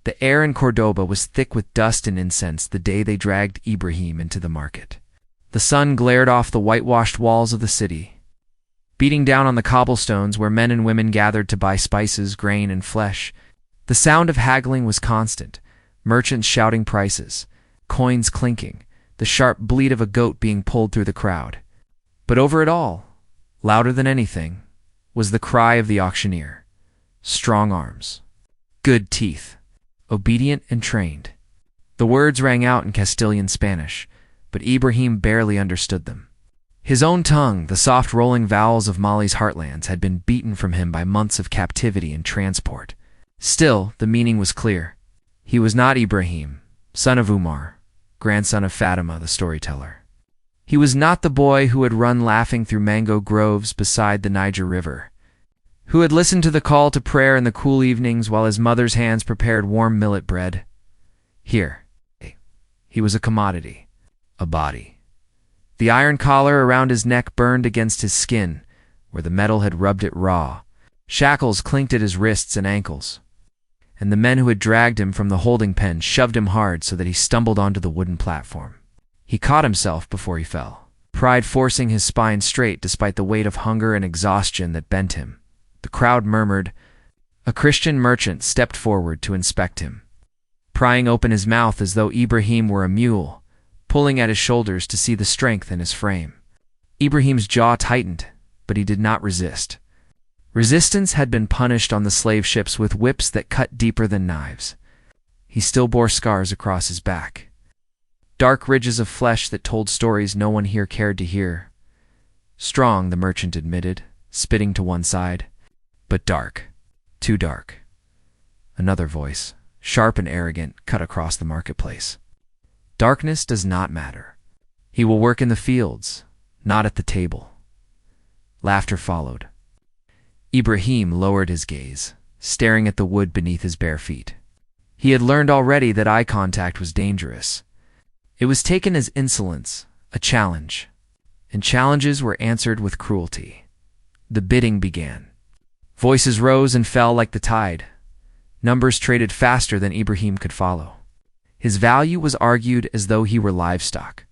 The air in Cordoba was thick with dust and incense the day they dragged Ibrahim into the market. The sun glared off the whitewashed walls of the city, beating down on the cobblestones where men and women gathered to buy spices, grain, and flesh. The sound of haggling was constant, merchants shouting prices, coins clinking, the sharp bleat of a goat being pulled through the crowd. But over it all, louder than anything, was the cry of the auctioneer. Strong arms, good teeth, obedient and trained. The words rang out in Castilian Spanish, but Ibrahim barely understood them. His own tongue, the soft rolling vowels of Mali's heartlands, had been beaten from him by months of captivity and transport. Still, the meaning was clear. He was not Ibrahim, son of Umar, grandson of Fatima the storyteller. He was not the boy who had run laughing through mango groves beside the Niger River, who had listened to the call to prayer in the cool evenings while his mother's hands prepared warm millet bread. Here, he was a commodity, a body. The iron collar around his neck burned against his skin, where the metal had rubbed it raw. Shackles clinked at his wrists and ankles, and the men who had dragged him from the holding pen shoved him hard so that he stumbled onto the wooden platform. He caught himself before he fell, pride forcing his spine straight despite the weight of hunger and exhaustion that bent him. The crowd murmured. A Christian merchant stepped forward to inspect him, prying open his mouth as though Ibrahim were a mule, pulling at his shoulders to see the strength in his frame. Ibrahim's jaw tightened, but he did not resist. Resistance had been punished on the slave ships with whips that cut deeper than knives. He still bore scars across his back, dark ridges of flesh that told stories no one here cared to hear. Strong, the merchant admitted, spitting to one side, but dark, too dark. Another voice, sharp and arrogant, cut across the marketplace. Darkness does not matter. He will work in the fields, not at the table. Laughter followed. Ibrahim lowered his gaze, staring at the wood beneath his bare feet. He had learned already that eye contact was dangerous. It was taken as insolence, a challenge, and challenges were answered with cruelty. The bidding began. Voices rose and fell like the tide. Numbers traded faster than Ibrahim could follow. His value was argued as though he were livestock.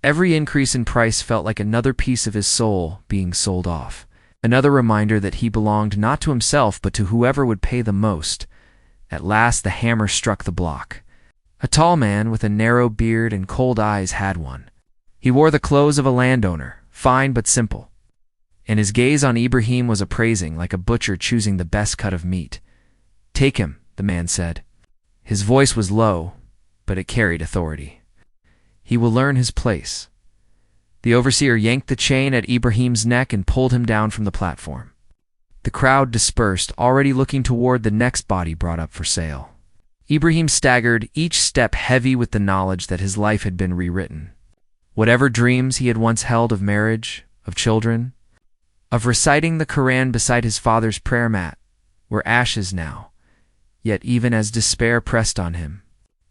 Every increase in price felt like another piece of his soul being sold off, another reminder that he belonged not to himself but to whoever would pay the most. At last the hammer struck the block. A tall man with a narrow beard and cold eyes had won. He wore the clothes of a landowner, fine but simple, and his gaze on Ibrahim was appraising, like a butcher choosing the best cut of meat. "Take him," the man said. His voice was low, but it carried authority. "He will learn his place." The overseer yanked the chain at Ibrahim's neck and pulled him down from the platform. The crowd dispersed, already looking toward the next body brought up for sale. Ibrahim staggered, each step heavy with the knowledge that his life had been rewritten. Whatever dreams he had once held of marriage, of children, of reciting the Quran beside his father's prayer mat, were ashes now. Yet even as despair pressed on him,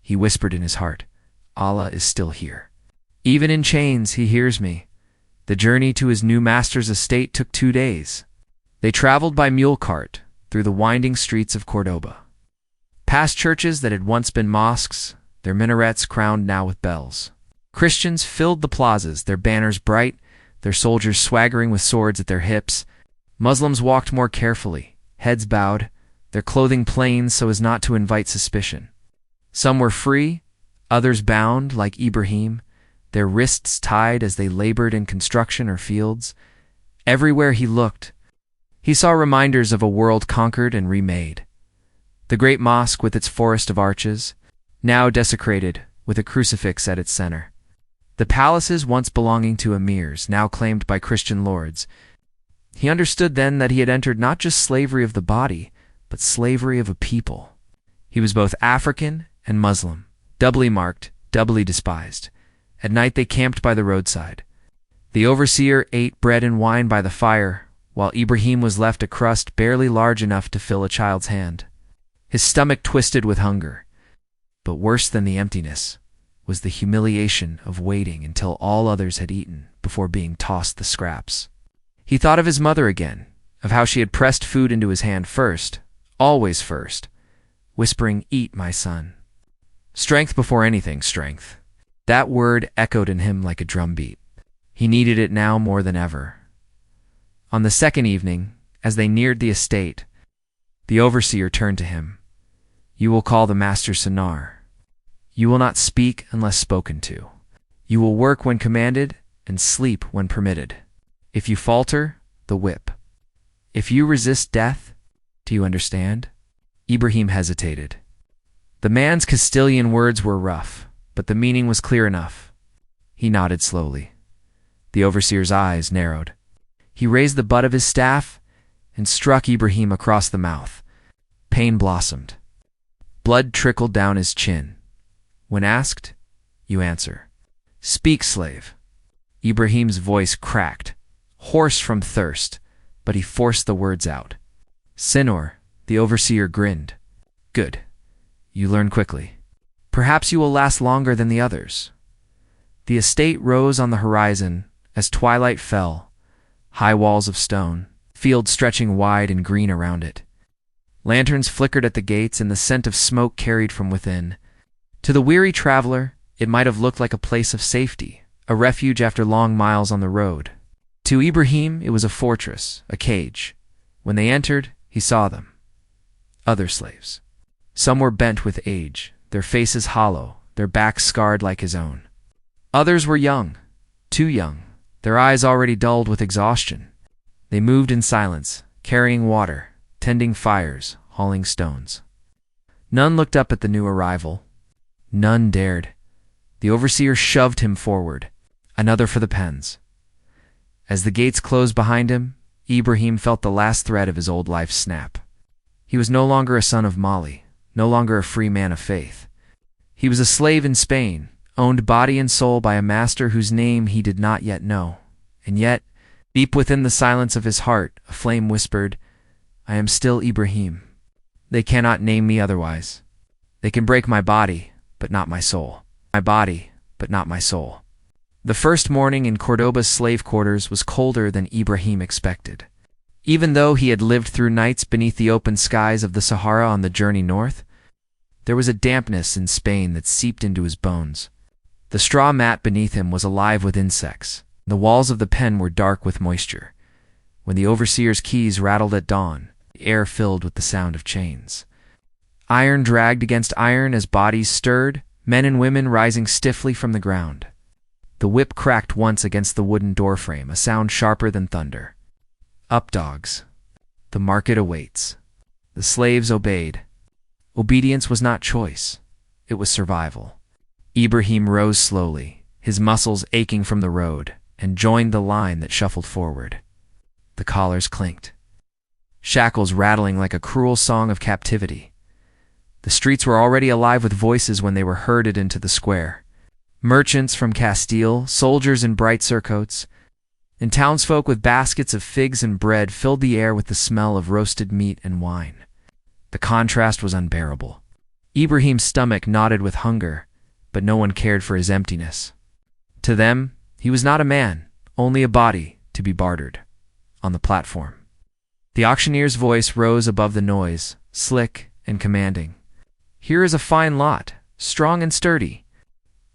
he whispered in his heart, "Allah is still here. Even in chains, he hears me." The journey to his new master's estate took 2 days. They traveled by mule cart through the winding streets of Cordoba, past churches that had once been mosques, their minarets crowned now with bells. Christians filled the plazas, their banners bright, their soldiers swaggering with swords at their hips. Muslims walked more carefully, heads bowed, their clothing plain so as not to invite suspicion. Some were free, others bound, like Ibrahim, their wrists tied as they labored in construction or fields. Everywhere he looked, he saw reminders of a world conquered and remade. The great mosque with its forest of arches, now desecrated, with a crucifix at its center. The palaces once belonging to emirs, now claimed by Christian lords. He understood then that he had entered not just slavery of the body, but slavery of a people. He was both African and Muslim, doubly marked, doubly despised. At night they camped by the roadside. The overseer ate bread and wine by the fire, while Ibrahim was left a crust barely large enough to fill a child's hand. His stomach twisted with hunger. But worse than the emptiness was the humiliation of waiting until all others had eaten before being tossed the scraps. He thought of his mother again, of how she had pressed food into his hand first, always first, whispering, "Eat, my son." Strength before anything, strength. That word echoed in him like a drumbeat. He needed it now more than ever. On the second evening, as they neared the estate, the overseer turned to him. "You will call the master Sinar. You will not speak unless spoken to. You will work when commanded and sleep when permitted. If you falter, the whip. If you resist death, do you understand?" Ibrahim hesitated. The man's Castilian words were rough, but the meaning was clear enough. He nodded slowly. The overseer's eyes narrowed. He raised the butt of his staff and struck Ibrahim across the mouth. Pain blossomed. Blood trickled down his chin. When asked, you answer. "Speak, slave." Ibrahim's voice cracked, hoarse from thirst, but he forced the words out. "Sinor," the overseer grinned. "Good. You learn quickly. Perhaps you will last longer than the others." The estate rose on the horizon as twilight fell, high walls of stone, fields stretching wide and green around it. Lanterns flickered at the gates and the scent of smoke carried from within. To the weary traveler, it might have looked like a place of safety, a refuge after long miles on the road. To Ibrahim, it was a fortress, a cage. When they entered, he saw them. Other slaves. Some were bent with age, their faces hollow, their backs scarred like his own. Others were young, too young, their eyes already dulled with exhaustion. They moved in silence, carrying water, tending fires, hauling stones. None looked up at the new arrival. None dared. The overseer shoved him forward. Another for the pens. As the gates closed behind him, Ibrahim felt the last thread of his old life snap. He was no longer a son of Mali, no longer a free man of faith. He was a slave in Spain, owned body and soul by a master whose name he did not yet know. And yet, deep within the silence of his heart, a flame whispered, "I am still Ibrahim. They cannot name me otherwise. They can break my body, but not my soul. My body, but not my soul." The first morning in Cordoba's slave quarters was colder than Ibrahim expected. Even though he had lived through nights beneath the open skies of the Sahara on the journey north, there was a dampness in Spain that seeped into his bones. The straw mat beneath him was alive with insects. The walls of the pen were dark with moisture. When the overseer's keys rattled at dawn, the air filled with the sound of chains. Iron dragged against iron as bodies stirred, men and women rising stiffly from the ground. The whip cracked once against the wooden doorframe, a sound sharper than thunder. Up, dogs. The market awaits. The slaves obeyed. Obedience was not choice. It was survival. Ibrahim rose slowly, his muscles aching from the road, and joined the line that shuffled forward. The collars clinked. Shackles rattling like a cruel song of captivity. The streets were already alive with voices when they were herded into the square. Merchants from Castile, soldiers in bright surcoats, and townsfolk with baskets of figs and bread filled the air with the smell of roasted meat and wine. The contrast was unbearable. Ibrahim's stomach knotted with hunger, but no one cared for his emptiness. To them, he was not a man, only a body to be bartered. On the platform, the auctioneer's voice rose above the noise, slick and commanding. "Here is a fine lot, strong and sturdy,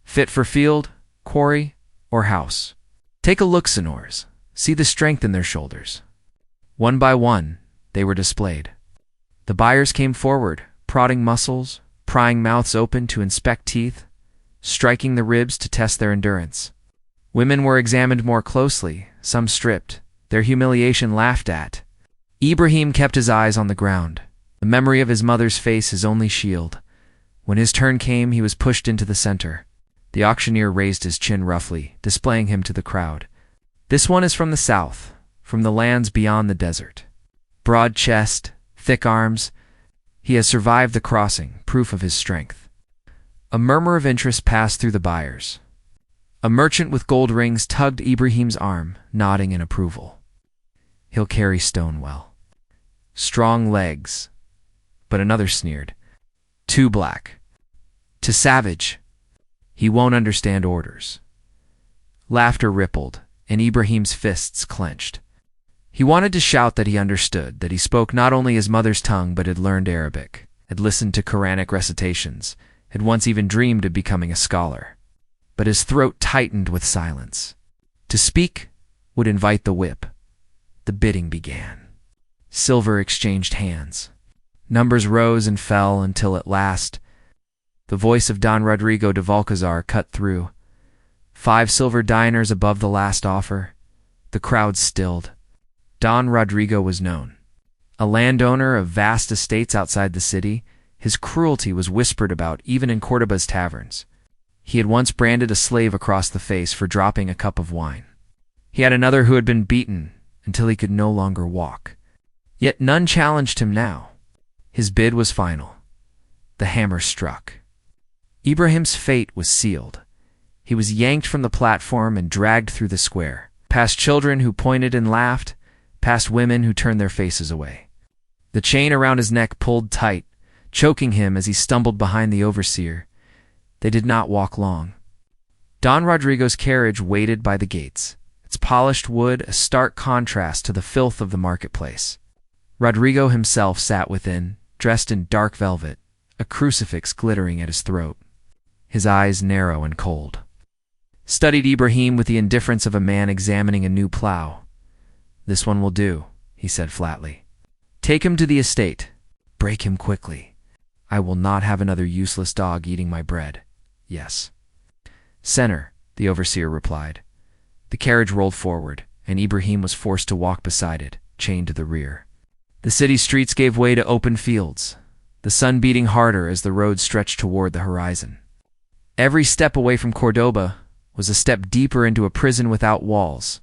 fit for field, quarry, or house. Take a look, senors. See the strength in their shoulders." One by one, they were displayed. The buyers came forward, prodding muscles, prying mouths open to inspect teeth, striking the ribs to test their endurance. Women were examined more closely, some stripped, their humiliation laughed at. Ibrahim kept his eyes on the ground, the memory of his mother's face his only shield. When his turn came, he was pushed into the center. The auctioneer raised his chin roughly, displaying him to the crowd. "This one is from the south, from the lands beyond the desert. Broad chest, thick arms. He has survived the crossing, proof of his strength." A murmur of interest passed through the buyers. A merchant with gold rings tugged Ibrahim's arm, nodding in approval. "He'll carry stone well. Strong legs." But another sneered. "Too black. Too savage. He won't understand orders." Laughter rippled, and Ibrahim's fists clenched. He wanted to shout that he understood, that he spoke not only his mother's tongue but had learned Arabic. had listened to Quranic recitations, had once even dreamed of becoming a scholar. But his throat tightened with silence. To speak would invite the whip. The bidding began. Silver exchanged hands. Numbers rose and fell until at last the voice of Don Rodrigo de Valcazar cut through. 5 silver dinars above the last offer. The crowd stilled. Don Rodrigo was known. A landowner of vast estates outside the city, his cruelty was whispered about even in Cordoba's taverns. He had once branded a slave across the face for dropping a cup of wine. He had another who had been beaten until he could no longer walk. Yet none challenged him now. His bid was final. The hammer struck. Ibrahim's fate was sealed. He was yanked from the platform and dragged through the square, past children who pointed and laughed, past women who turned their faces away. The chain around his neck pulled tight, choking him as he stumbled behind the overseer. They did not walk long. Don Rodrigo's carriage waited by the gates, its polished wood a stark contrast to the filth of the marketplace. Rodrigo himself sat within, dressed in dark velvet, a crucifix glittering at his throat. His eyes narrow and cold. Studied Ibrahim with the indifference of a man examining a new plow. "This one will do," he said flatly. "Take him to the estate. Break him quickly. I will not have another useless dog eating my bread. Yes." "Senor," the overseer replied. The carriage rolled forward, and Ibrahim was forced to walk beside it, chained to the rear. The city streets gave way to open fields, the sun beating harder as the road stretched toward the horizon. Every step away from Cordoba was a step deeper into a prison without walls.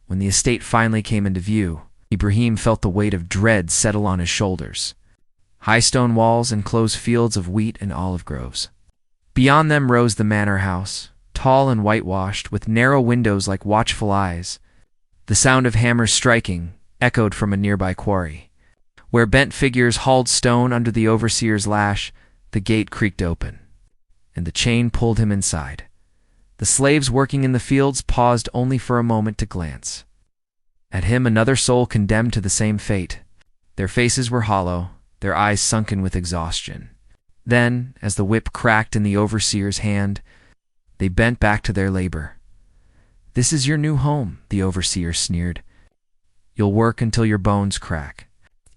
When the estate finally came into view, Ibrahim felt the weight of dread settle on his shoulders. High stone walls enclosed fields of wheat and olive groves. Beyond them rose the manor house, tall and whitewashed, with narrow windows like watchful eyes. The sound of hammers striking echoed from a nearby quarry. Where bent figures hauled stone under the overseer's lash, the gate creaked open, and the chain pulled him inside. The slaves working in the fields paused only for a moment to glance. At him another soul condemned to the same fate. Their faces were hollow, their eyes sunken with exhaustion. Then, as the whip cracked in the overseer's hand, they bent back to their labor. "This is your new home," the overseer sneered. "You'll work until your bones crack.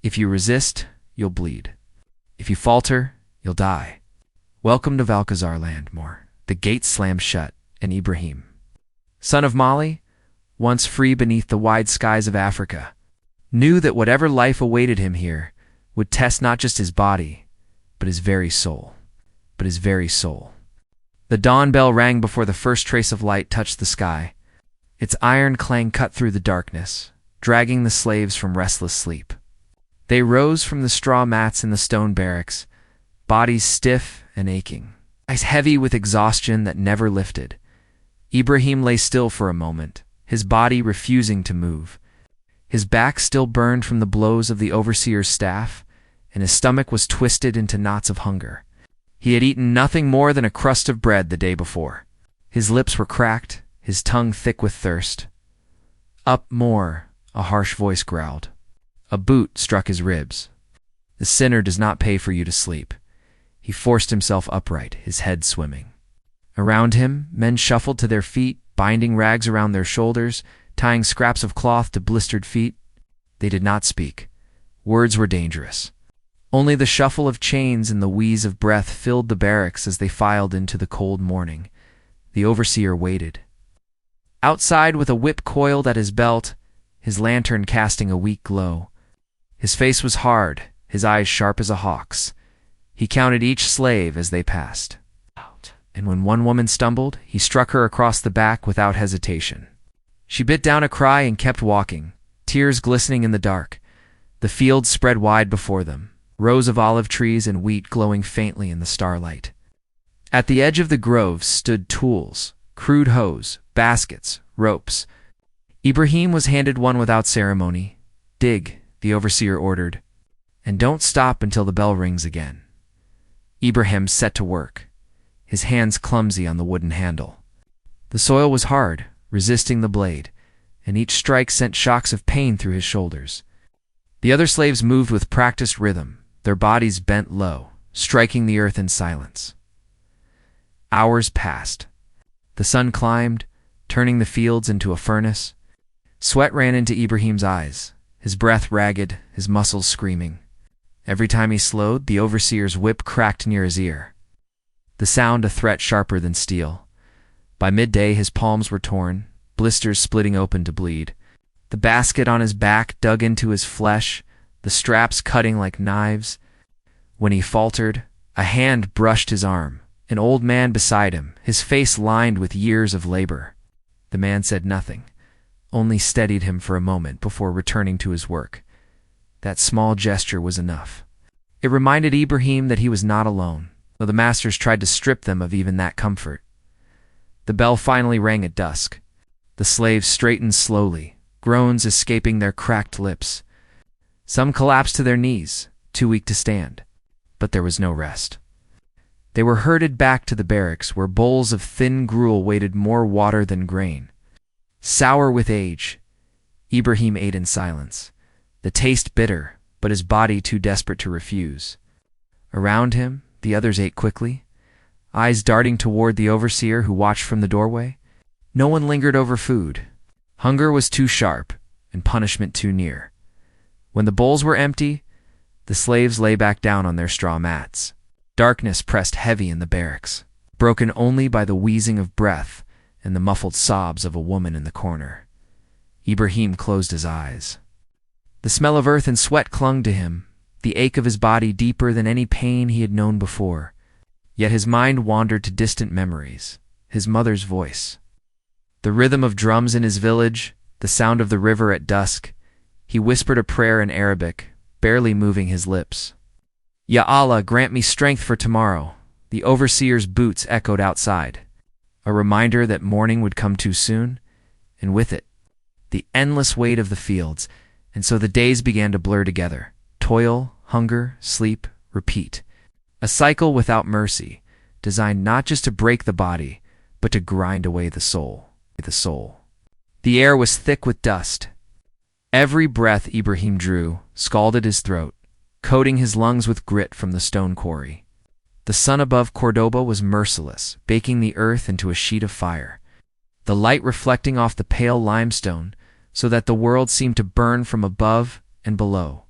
If you resist, you'll bleed. If you falter, you'll die. Welcome to Valcazar land, more." The gate slammed shut, and Ibrahim, son of Mali, once free beneath the wide skies of Africa, knew that whatever life awaited him here would test not just his body, but his very soul. The dawn bell rang before the first trace of light touched the sky. Its iron clang cut through the darkness, dragging the slaves from restless sleep. They rose from the straw mats in the stone barracks, bodies stiff and aching, eyes heavy with exhaustion that never lifted. Ibrahim lay still for a moment, his body refusing to move. His back still burned from the blows of the overseer's staff, and his stomach was twisted into knots of hunger. He had eaten nothing more than a crust of bread the day before. His lips were cracked, his tongue thick with thirst. "Up more," a harsh voice growled. A boot struck his ribs. "The sinner does not pay for you to sleep." He forced himself upright, his head swimming. Around him, men shuffled to their feet, binding rags around their shoulders, tying scraps of cloth to blistered feet. They did not speak. Words were dangerous. Only the shuffle of chains and the wheeze of breath filled the barracks as they filed into the cold morning. The overseer waited. Outside, with a whip coiled at his belt, his lantern casting a weak glow. His face was hard, his eyes sharp as a hawk's. He counted each slave as they passed. And when one woman stumbled, he struck her across the back without hesitation. She bit down a cry and kept walking, tears glistening in the dark. The fields spread wide before them, rows of olive trees and wheat glowing faintly in the starlight. At the edge of the groves stood tools, crude hoes, baskets, ropes. Ibrahim was handed one without ceremony. "Dig," the overseer ordered, "and don't stop until the bell rings again." Ibrahim set to work, his hands clumsy on the wooden handle. The soil was hard, resisting the blade, and each strike sent shocks of pain through his shoulders. The other slaves moved with practiced rhythm, their bodies bent low, striking the earth in silence. Hours passed. The sun climbed, turning the fields into a furnace. Sweat ran into Ibrahim's eyes, his breath ragged, his muscles screaming. Every time he slowed, the overseer's whip cracked near his ear, the sound a threat sharper than steel. By midday his palms were torn, blisters splitting open to bleed. The basket on his back dug into his flesh, the straps cutting like knives. When he faltered, a hand brushed his arm, an old man beside him, his face lined with years of labor. The man said nothing, only steadied him for a moment before returning to his work. That small gesture was enough. It reminded Ibrahim that he was not alone, though the masters tried to strip them of even that comfort. The bell finally rang at dusk. The slaves straightened slowly, groans escaping their cracked lips. Some collapsed to their knees, too weak to stand. But there was no rest. They were herded back to the barracks, where bowls of thin gruel waited more water than grain. Sour with age, Ibrahim ate in silence, the taste bitter, but his body too desperate to refuse. Around him, the others ate quickly, eyes darting toward the overseer who watched from the doorway. No one lingered over food. Hunger was too sharp, and punishment too near. When the bowls were empty, the slaves lay back down on their straw mats. Darkness pressed heavy in the barracks, broken only by the wheezing of breath and the muffled sobs of a woman in the corner. Ibrahim closed his eyes. The smell of earth and sweat clung to him, the ache of his body deeper than any pain he had known before. Yet his mind wandered to distant memories, his mother's voice, the rhythm of drums in his village, the sound of the river at dusk. He whispered a prayer in Arabic, barely moving his lips. Ya Allah, grant me strength for tomorrow. The overseer's boots echoed outside, a reminder that morning would come too soon, and with it, the endless weight of the fields. And so the days began to blur together. Toil, hunger, sleep, repeat. A cycle without mercy, designed not just to break the body, but to grind away the soul. The air was thick with dust. Every breath Ibrahim drew scalded his throat, coating his lungs with grit from the stone quarry. The sun above Cordoba was merciless, baking the earth into a sheet of fire, the light reflecting off the pale limestone so that the world seemed to burn from above and below.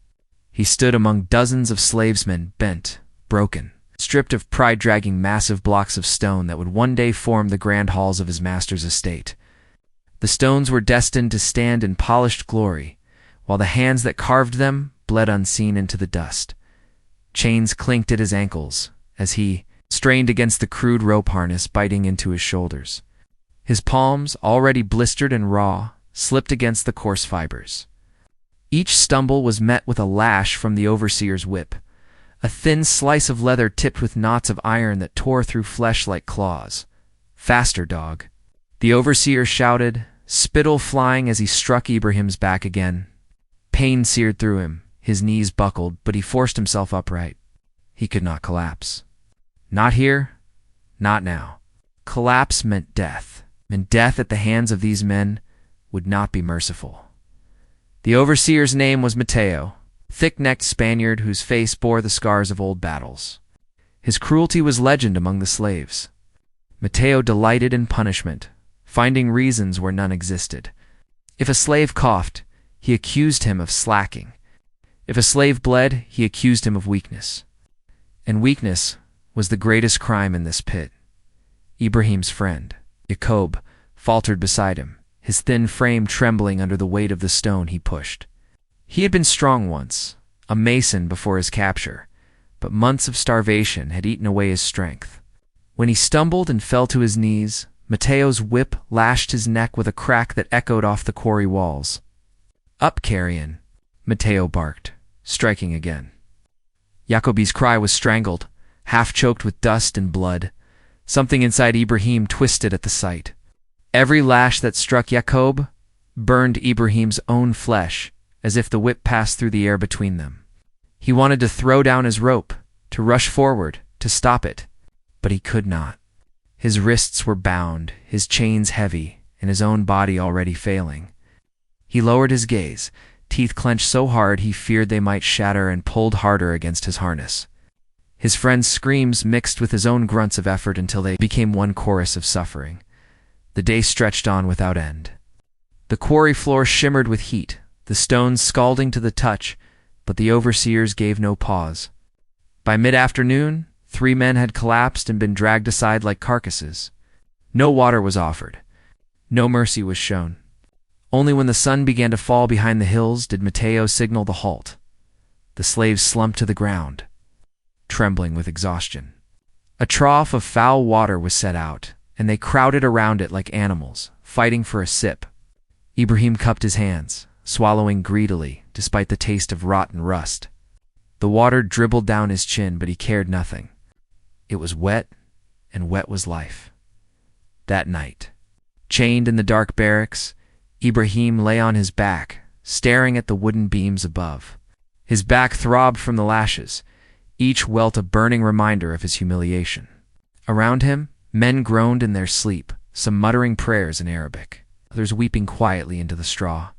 He stood among dozens of slavesmen, bent, broken, stripped of pride, dragging massive blocks of stone that would one day form the grand halls of his master's estate. The stones were destined to stand in polished glory, while the hands that carved them bled unseen into the dust. Chains clinked at his ankles as he strained against the crude rope harness biting into his shoulders. His palms, already blistered and raw, slipped against the coarse fibers. Each stumble was met with a lash from the overseer's whip, a thin slice of leather tipped with knots of iron that tore through flesh like claws. "Faster, dog!" The overseer shouted, spittle flying as he struck Ibrahim's back again. Pain seared through him, his knees buckled, but he forced himself upright. He could not collapse. Not here, not now. Collapse meant death, and death at the hands of these men would not be merciful. The overseer's name was Mateo, thick-necked Spaniard whose face bore the scars of old battles. His cruelty was legend among the slaves. Mateo delighted in punishment, finding reasons where none existed. If a slave coughed, he accused him of slacking. If a slave bled, he accused him of weakness. And weakness was the greatest crime in this pit. Ibrahim's friend, Jacob, faltered beside him, his thin frame trembling under the weight of the stone he pushed. He had been strong once, a mason before his capture, but months of starvation had eaten away his strength. When he stumbled and fell to his knees, Mateo's whip lashed his neck with a crack that echoed off the quarry walls. "Up, carrion," Mateo barked, striking again. Jacobi's cry was strangled, half-choked with dust and blood. Something inside Ibrahim twisted at the sight. Every lash that struck Jacob burned Ibrahim's own flesh, as if the whip passed through the air between them. He wanted to throw down his rope, to rush forward, to stop it, but he could not. His wrists were bound, his chains heavy, and his own body already failing. He lowered his gaze, teeth clenched so hard he feared they might shatter, and pulled harder against his harness. His friend's screams mixed with his own grunts of effort until they became one chorus of suffering. The day stretched on without end. The quarry floor shimmered with heat, the stones scalding to the touch, but the overseers gave no pause. By mid-afternoon, 3 men had collapsed and been dragged aside like carcasses. No water was offered. No mercy was shown. Only when the sun began to fall behind the hills did Mateo signal the halt. The slaves slumped to the ground, trembling with exhaustion. A trough of foul water was set out, and they crowded around it like animals, fighting for a sip. Ibrahim cupped his hands, swallowing greedily, despite the taste of rotten rust. The water dribbled down his chin, but he cared nothing. It was wet, and wet was life. That night, chained in the dark barracks, Ibrahim lay on his back, staring at the wooden beams above. His back throbbed from the lashes, each welt a burning reminder of his humiliation. Around him, men groaned in their sleep, some muttering prayers in Arabic, others weeping quietly into the straw.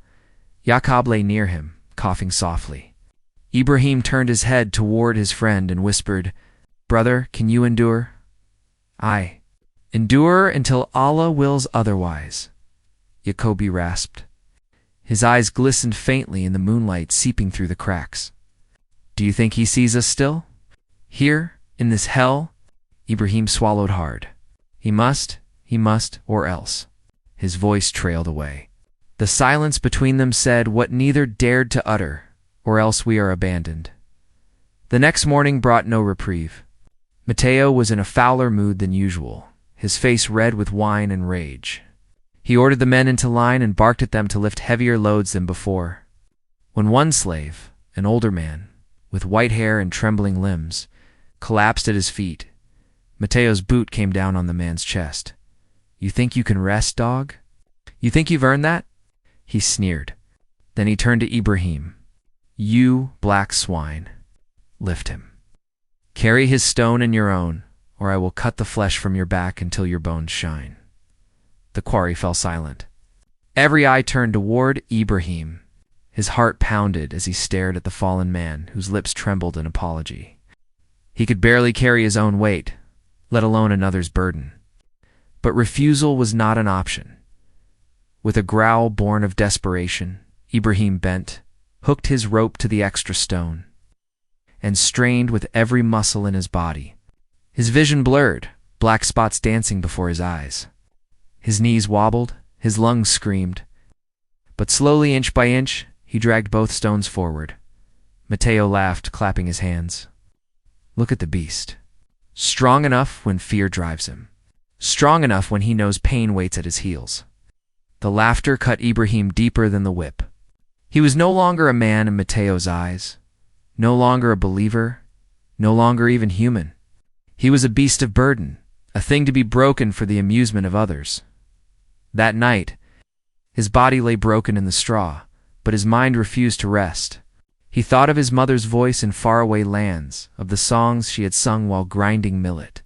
Jacob lay near him, coughing softly. Ibrahim turned his head toward his friend and whispered, "Brother, can you endure?" "I endure until Allah wills otherwise," Jacobi rasped. His eyes glistened faintly in the moonlight seeping through the cracks. "Do you think he sees us still? Here, in this hell?" Ibrahim swallowed hard. He must, or else. His voice trailed away. The silence between them said what neither dared to utter, or else we are abandoned. The next morning brought no reprieve. Mateo was in a fouler mood than usual, his face red with wine and rage. He ordered the men into line and barked at them to lift heavier loads than before. When one slave, an older man, with white hair and trembling limbs, collapsed at his feet, Mateo's boot came down on the man's chest. "You think you can rest, dog? You think you've earned that?" He sneered. Then he turned to Ibrahim. "You black swine. Lift him. Carry his stone and your own, or I will cut the flesh from your back until your bones shine." The quarry fell silent. Every eye turned toward Ibrahim. His heart pounded as he stared at the fallen man, whose lips trembled in apology. He could barely carry his own weight, let alone another's burden. But refusal was not an option. With a growl born of desperation, Ibrahim bent, hooked his rope to the extra stone, and strained with every muscle in his body. His vision blurred, black spots dancing before his eyes. His knees wobbled, his lungs screamed. But slowly, inch by inch, he dragged both stones forward. Mateo laughed, clapping his hands. "Look at the beast. Strong enough when fear drives him. Strong enough when he knows pain waits at his heels." The laughter cut Ibrahim deeper than the whip. He was no longer a man in Mateo's eyes, no longer a believer, no longer even human. He was a beast of burden, a thing to be broken for the amusement of others. That night, his body lay broken in the straw, but his mind refused to rest. He thought of his mother's voice in faraway lands, of the songs she had sung while grinding millet,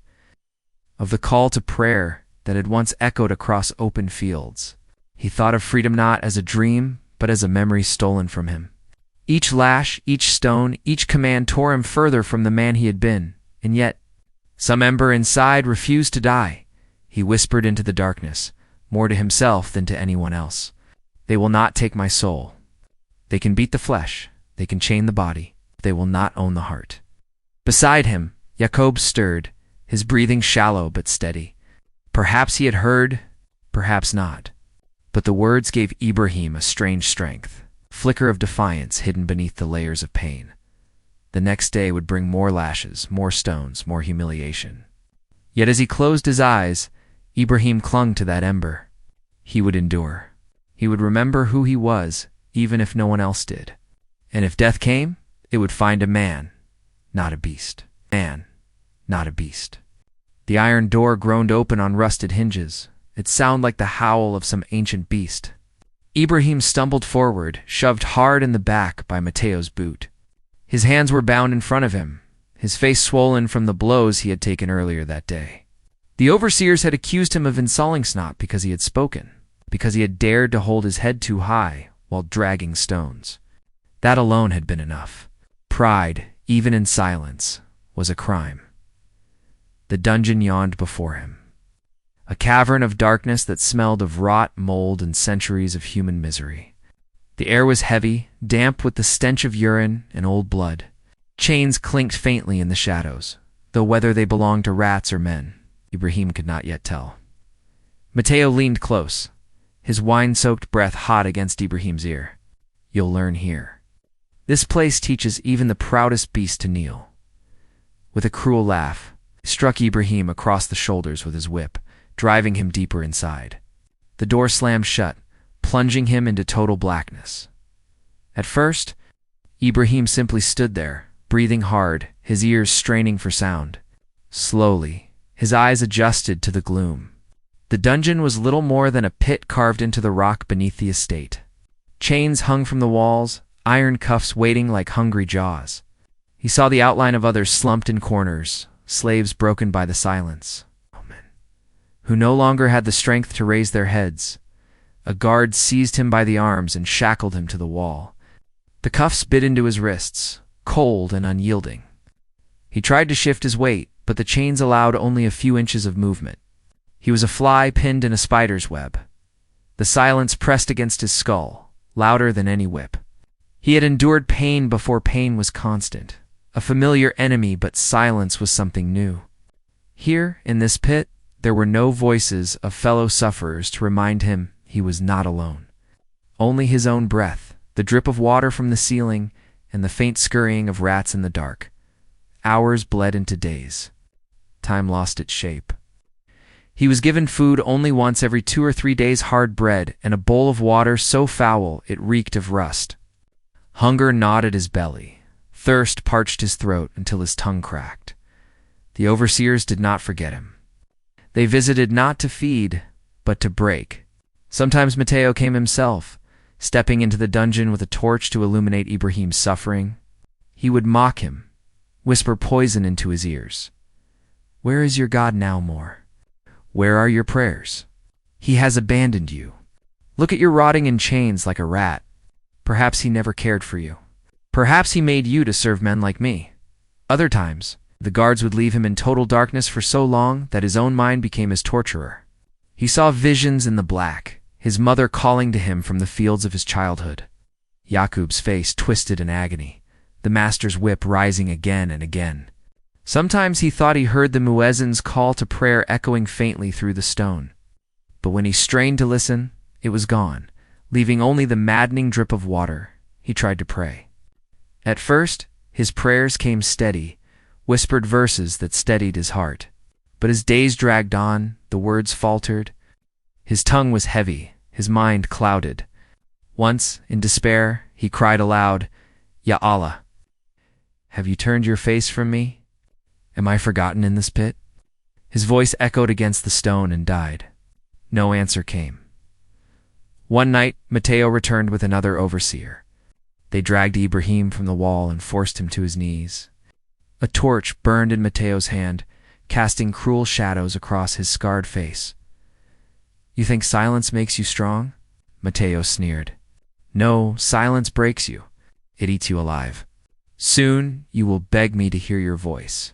of the call to prayer that had once echoed across open fields. He thought of freedom not as a dream, but as a memory stolen from him. Each lash, each stone, each command tore him further from the man he had been, and yet some ember inside refused to die. He whispered into the darkness, more to himself than to anyone else. "They will not take my soul. They can beat the flesh, they can chain the body, but they will not own the heart." Beside him, Jacob stirred, his breathing shallow but steady. Perhaps he had heard, perhaps not. But the words gave Ibrahim a strange strength, a flicker of defiance hidden beneath the layers of pain. The next day would bring more lashes, more stones, more humiliation. Yet as he closed his eyes, Ibrahim clung to that ember. He would endure. He would remember who he was, even if no one else did. And if death came, it would find a man, not a beast. Man, not a beast. The iron door groaned open on rusted hinges. It sounded like the howl of some ancient beast. Ibrahim stumbled forward, shoved hard in the back by Mateo's boot. His hands were bound in front of him, his face swollen from the blows he had taken earlier that day. The overseers had accused him of insolence because he had spoken, because he had dared to hold his head too high while dragging stones. That alone had been enough. Pride, even in silence, was a crime. The dungeon yawned before him. A cavern of darkness that smelled of rot, mold, and centuries of human misery. The air was heavy, damp with the stench of urine and old blood. Chains clinked faintly in the shadows, though whether they belonged to rats or men, Ibrahim could not yet tell. Mateo leaned close, his wine-soaked breath hot against Ibrahim's ear. "You'll learn here. This place teaches even the proudest beast to kneel." With a cruel laugh, he struck Ibrahim across the shoulders with his whip, driving him deeper inside. The door slammed shut, plunging him into total blackness. At first, Ibrahim simply stood there, breathing hard, his ears straining for sound. Slowly, his eyes adjusted to the gloom. The dungeon was little more than a pit carved into the rock beneath the estate. Chains hung from the walls, iron cuffs waiting like hungry jaws. He saw the outline of others slumped in corners, slaves broken by the silence, who no longer had the strength to raise their heads. A guard seized him by the arms and shackled him to the wall. The cuffs bit into his wrists, cold and unyielding. He tried to shift his weight, but the chains allowed only a few inches of movement. He was a fly pinned in a spider's web. The silence pressed against his skull, louder than any whip. He had endured pain before pain was constant, a familiar enemy, but silence was something new. Here, in this pit, there were no voices of fellow sufferers to remind him he was not alone. Only his own breath, the drip of water from the ceiling, and the faint scurrying of rats in the dark. Hours bled into days. Time lost its shape. He was given food only once every 2 or 3 days, hard bread, and a bowl of water so foul it reeked of rust. Hunger gnawed at his belly. Thirst parched his throat until his tongue cracked. The overseers did not forget him. They visited not to feed, but to break. Sometimes Mateo came himself, stepping into the dungeon with a torch to illuminate Ibrahim's suffering. He would mock him, whisper poison into his ears. "Where is your God now, Moor? Where are your prayers? He has abandoned you. Look at your rotting in chains like a rat. Perhaps he never cared for you. Perhaps he made you to serve men like me." Other times, the guards would leave him in total darkness for so long that his own mind became his torturer. He saw visions in the black, his mother calling to him from the fields of his childhood. Yaqub's face twisted in agony, the master's whip rising again and again. Sometimes he thought he heard the muezzin's call to prayer echoing faintly through the stone. But when he strained to listen, it was gone, leaving only the maddening drip of water. He tried to pray. At first, his prayers came steady, whispered verses that steadied his heart. But as days dragged on, the words faltered. His tongue was heavy, his mind clouded. Once, in despair, he cried aloud, "Ya Allah, have you turned your face from me? Am I forgotten in this pit?" His voice echoed against the stone and died. No answer came. One night, Mateo returned with another overseer. They dragged Ibrahim from the wall and forced him to his knees. A torch burned in Mateo's hand, casting cruel shadows across his scarred face. "You think silence makes you strong?" Mateo sneered. "No, silence breaks you. It eats you alive. Soon you will beg me to hear your voice."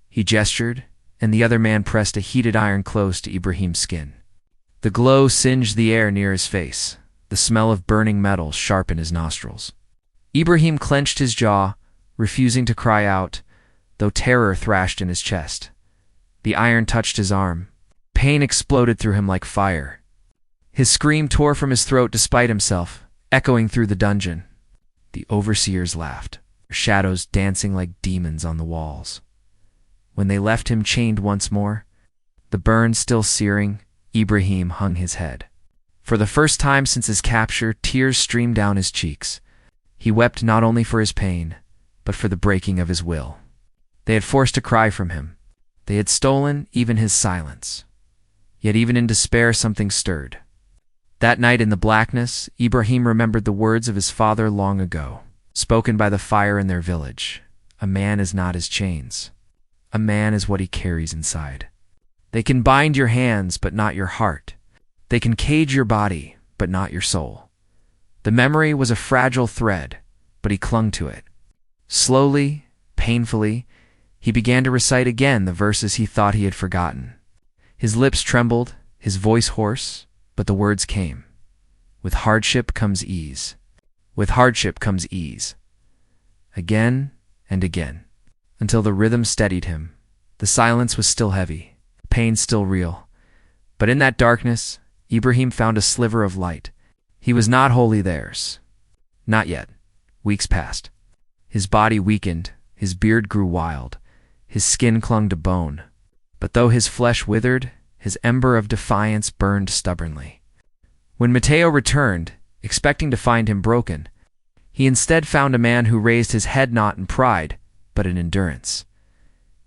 He gestured, and the other man pressed a heated iron close to Ibrahim's skin. The glow singed the air near his face. The smell of burning metal sharpened his nostrils. Ibrahim clenched his jaw, refusing to cry out, though terror thrashed in his chest. The iron touched his arm. Pain exploded through him like fire. His scream tore from his throat despite himself, echoing through the dungeon. The overseers laughed, their shadows dancing like demons on the walls. When they left him chained once more, the burn still searing, Ibrahim hung his head. For the first time since his capture, tears streamed down his cheeks. He wept not only for his pain, but for the breaking of his will. They had forced a cry from him. They had stolen even his silence. Yet even in despair something stirred. That night in the blackness, Ibrahim remembered the words of his father long ago, spoken by the fire in their village. "A man is not his chains. A man is what he carries inside. They can bind your hands, but not your heart. They can cage your body, but not your soul. The memory was a fragile thread, but he clung to it. Slowly, painfully, he began to recite again the verses he thought he had forgotten. His lips trembled, his voice hoarse, but the words came. With hardship comes ease. With hardship comes ease. Again and again, until the rhythm steadied him. The silence was still heavy, pain still real. But in that darkness, Ibrahim found a sliver of light. He was not wholly theirs. Not yet. Weeks passed. His body weakened, his beard grew wild, his skin clung to bone. But though his flesh withered, his ember of defiance burned stubbornly. When Matteo returned, expecting to find him broken, he instead found a man who raised his head not in pride, but in endurance.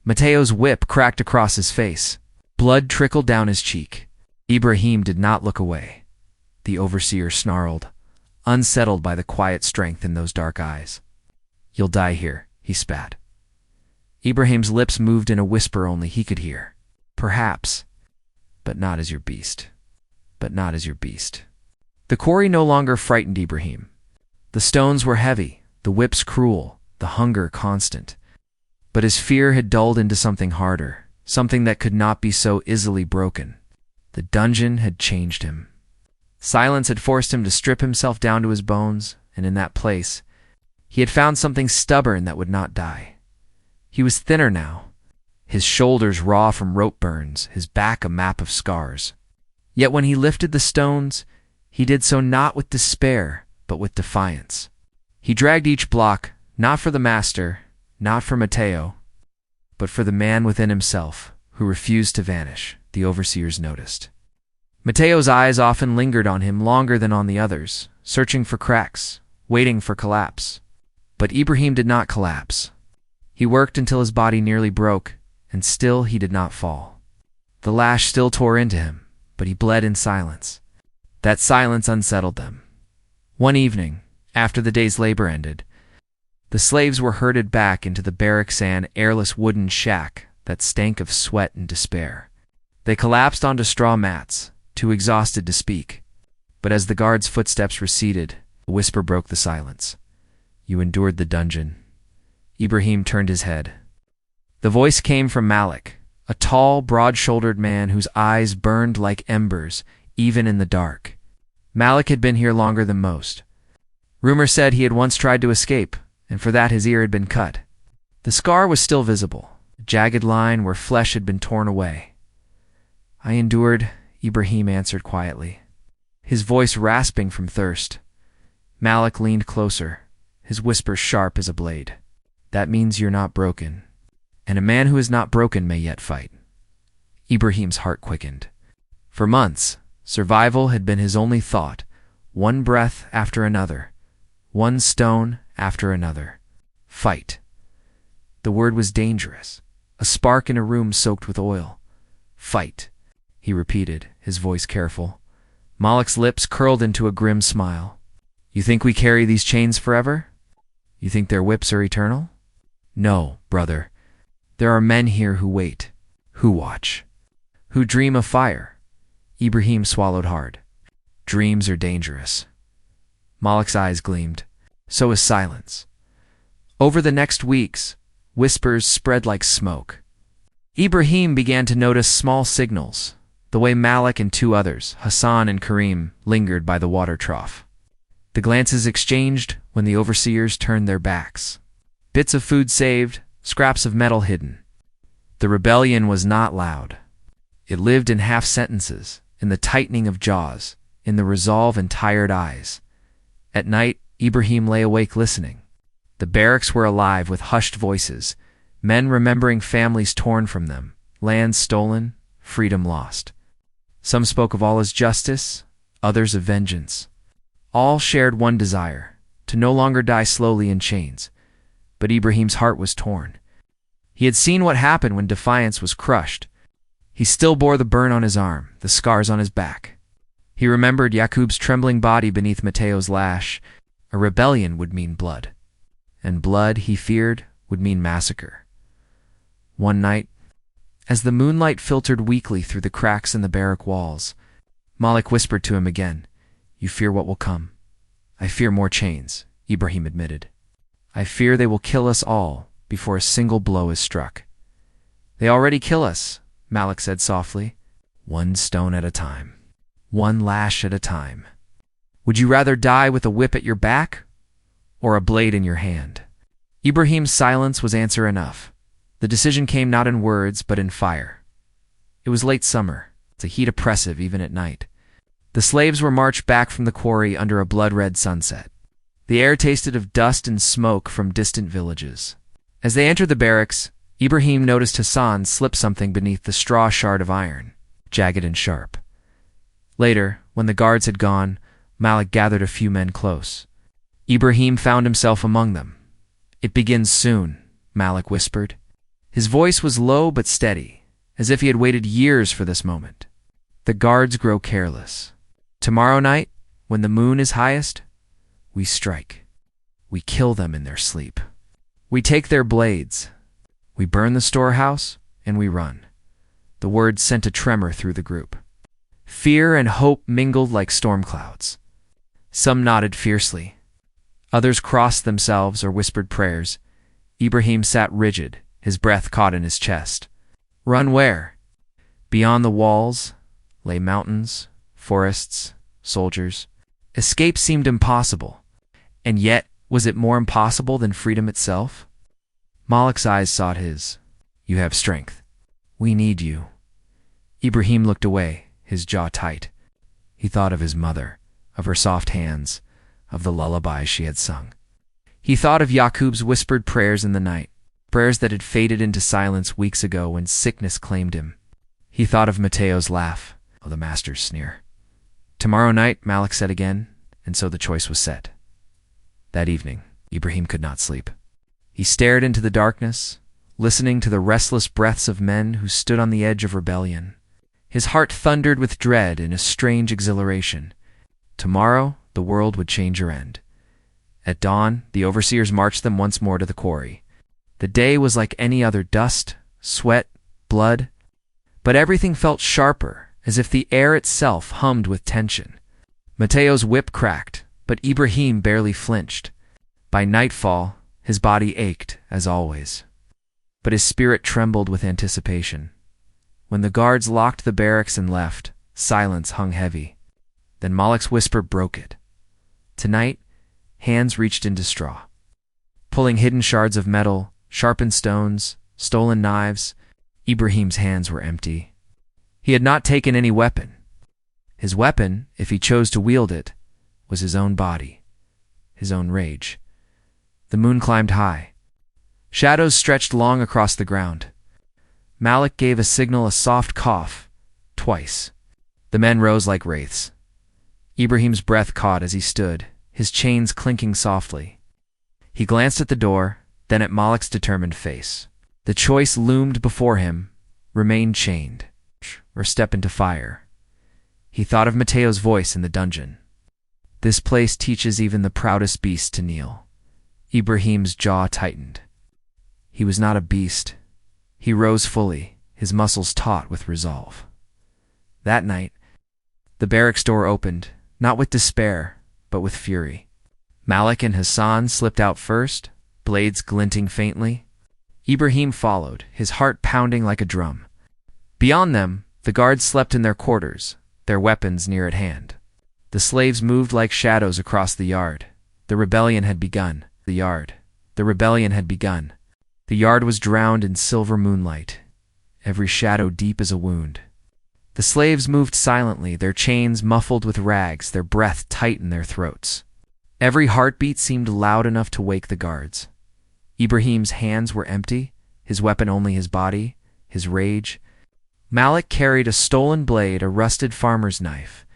Matteo's whip cracked across his face. Blood trickled down his cheek. Ibrahim did not look away. The overseer snarled, unsettled by the quiet strength in those dark eyes. "You'll die here," he spat. Ibrahim's lips moved in a whisper only he could hear. "Perhaps, but not as your beast. But not as your beast." The quarry no longer frightened Ibrahim. The stones were heavy, the whips cruel, the hunger constant. But his fear had dulled into something harder, something that could not be so easily broken. The dungeon had changed him. Silence had forced him to strip himself down to his bones, and in that place, he had found something stubborn that would not die. He was thinner now, his shoulders raw from rope burns, his back a map of scars. Yet when he lifted the stones, he did so not with despair, but with defiance. He dragged each block, not for the master, not for Matteo, but for the man within himself, who refused to vanish, the overseers noticed. Matteo's eyes often lingered on him longer than on the others, searching for cracks, waiting for collapse. But Ibrahim did not collapse. He worked until his body nearly broke, and still he did not fall. The lash still tore into him, but he bled in silence. That silence unsettled them. One evening, after the day's labor ended, the slaves were herded back into the barrack-san airless wooden shack that stank of sweat and despair. They collapsed onto straw mats, too exhausted to speak. But as the guard's footsteps receded, a whisper broke the silence. "You endured the dungeon." Ibrahim turned his head. The voice came from Malik, a tall, broad-shouldered man whose eyes burned like embers, even in the dark. Malik had been here longer than most. Rumor said he had once tried to escape, and for that his ear had been cut. The scar was still visible, a jagged line where flesh had been torn away. "I endured," Ibrahim answered quietly, his voice rasping from thirst. Malik leaned closer, his whisper sharp as a blade. "That means you're not broken, and a man who is not broken may yet fight." Ibrahim's heart quickened. For months, survival had been his only thought, one breath after another, one stone after another. Fight. The word was dangerous, a spark in a room soaked with oil. "Fight," he repeated, his voice careful. Malik's lips curled into a grim smile. "You think we carry these chains forever? You think their whips are eternal? No, brother. There are men here who wait, who watch, who dream of fire." Ibrahim swallowed hard. "Dreams are dangerous." Malik's eyes gleamed. So is silence. Over the next weeks, whispers spread like smoke. Ibrahim began to notice small signals, the way Malik and two others, Hassan and Karim, lingered by the water trough. The glances exchanged when the overseers turned their backs. Bits of food saved, scraps of metal hidden. The rebellion was not loud. It lived in half-sentences, in the tightening of jaws, in the resolve in tired eyes. At night, Ibrahim lay awake listening. The barracks were alive with hushed voices, men remembering families torn from them, lands stolen, freedom lost. Some spoke of all as justice, others of vengeance. All shared one desire, to no longer die slowly in chains. But Ibrahim's heart was torn. He had seen what happened when defiance was crushed. He still bore the burn on his arm, the scars on his back. He remembered Yaqub's trembling body beneath Matteo's lash. A rebellion would mean blood. And blood, he feared, would mean massacre. One night, as the moonlight filtered weakly through the cracks in the barrack walls, Malik whispered to him again, "You fear what will come. I fear more chains, Ibrahim admitted. I fear they will kill us all before a single blow is struck. They already kill us, Malik said softly. One stone at a time. One lash at a time. Would you rather die with a whip at your back or a blade in your hand? Ibrahim's silence was answer enough. The decision came not in words, but in fire. It was late summer, the heat oppressive even at night. The slaves were marched back from the quarry under a blood-red sunset. The air tasted of dust and smoke from distant villages. As they entered the barracks, Ibrahim noticed Hassan slip something beneath the straw shard of iron, jagged and sharp. Later, when the guards had gone, Malik gathered a few men close. Ibrahim found himself among them. It begins soon, Malik whispered. His voice was low but steady, as if he had waited years for this moment. The guards grow careless. Tomorrow night, when the moon is highest, we strike. We kill them in their sleep. We take their blades. We burn the storehouse, and we run. The words sent a tremor through the group. Fear and hope mingled like storm clouds. Some nodded fiercely. Others crossed themselves or whispered prayers. Ibrahim sat rigid, his breath caught in his chest. Run where? Beyond the walls lay mountains, forests, soldiers. Escape seemed impossible. And yet, was it more impossible than freedom itself? Malik's eyes sought his. You have strength. We need you. Ibrahim looked away, his jaw tight. He thought of his mother, of her soft hands, of the lullabies she had sung. He thought of Yaqub's whispered prayers in the night, prayers that had faded into silence weeks ago when sickness claimed him. He thought of Mateo's laugh, of the master's sneer. Tomorrow night, Malik said again, and so the choice was set. That evening, Ibrahim could not sleep. He stared into the darkness, listening to the restless breaths of men who stood on the edge of rebellion. His heart thundered with dread and a strange exhilaration. Tomorrow, the world would change or end. At dawn, the overseers marched them once more to the quarry. The day was like any other: dust, sweat, blood. But everything felt sharper, as if the air itself hummed with tension. Mateo's whip cracked, but Ibrahim barely flinched. By nightfall, his body ached, as always. But his spirit trembled with anticipation. When the guards locked the barracks and left, silence hung heavy. Then Malik's whisper broke it. Tonight, hands reached into straw. Pulling hidden shards of metal, sharpened stones, stolen knives, Ibrahim's hands were empty. He had not taken any weapon. His weapon, if he chose to wield it, was his own body, his own rage. The moon climbed high. Shadows stretched long across the ground. Malik gave a signal, a soft cough, twice. The men rose like wraiths. Ibrahim's breath caught as he stood, his chains clinking softly. He glanced at the door, then at Malik's determined face. The choice loomed before him: remain chained, or step into fire. He thought of Mateo's voice in the dungeon. This place teaches even the proudest beast to kneel. Ibrahim's jaw tightened. He was not a beast. He rose fully, his muscles taut with resolve. That night, the barracks door opened, not with despair, but with fury. Malik and Hassan slipped out first, blades glinting faintly. Ibrahim followed, his heart pounding like a drum. Beyond them, the guards slept in their quarters, their weapons near at hand. The slaves moved like shadows across the yard. The rebellion had begun. The rebellion had begun. The yard was drowned in silver moonlight, every shadow deep as a wound. The slaves moved silently, their chains muffled with rags, their breath tight in their throats. Every heartbeat seemed loud enough to wake the guards. Ibrahim's hands were empty, his weapon only his body, his rage. Malik carried a stolen blade, a rusted farmer's knife,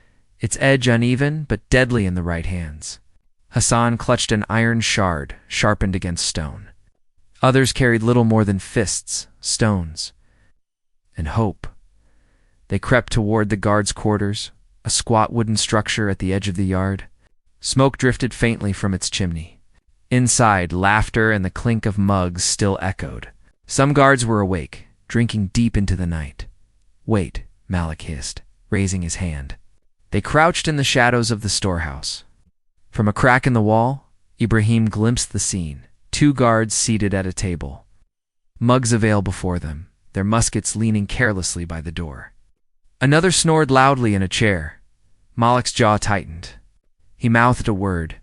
its edge uneven but deadly in the right hands. Hassan clutched an iron shard, sharpened against stone. Others carried little more than fists, stones, and hope. They crept toward the guards' quarters, a squat wooden structure at the edge of the yard. Smoke drifted faintly from its chimney. Inside, laughter and the clink of mugs still echoed. Some guards were awake, drinking deep into the night. Wait, Malik hissed, raising his hand. They crouched in the shadows of the storehouse. From a crack in the wall, Ibrahim glimpsed the scene. 2 guards seated at a table. Mugs of ale before them, their muskets leaning carelessly by the door. Another snored loudly in a chair. Malik's jaw tightened. He mouthed a word.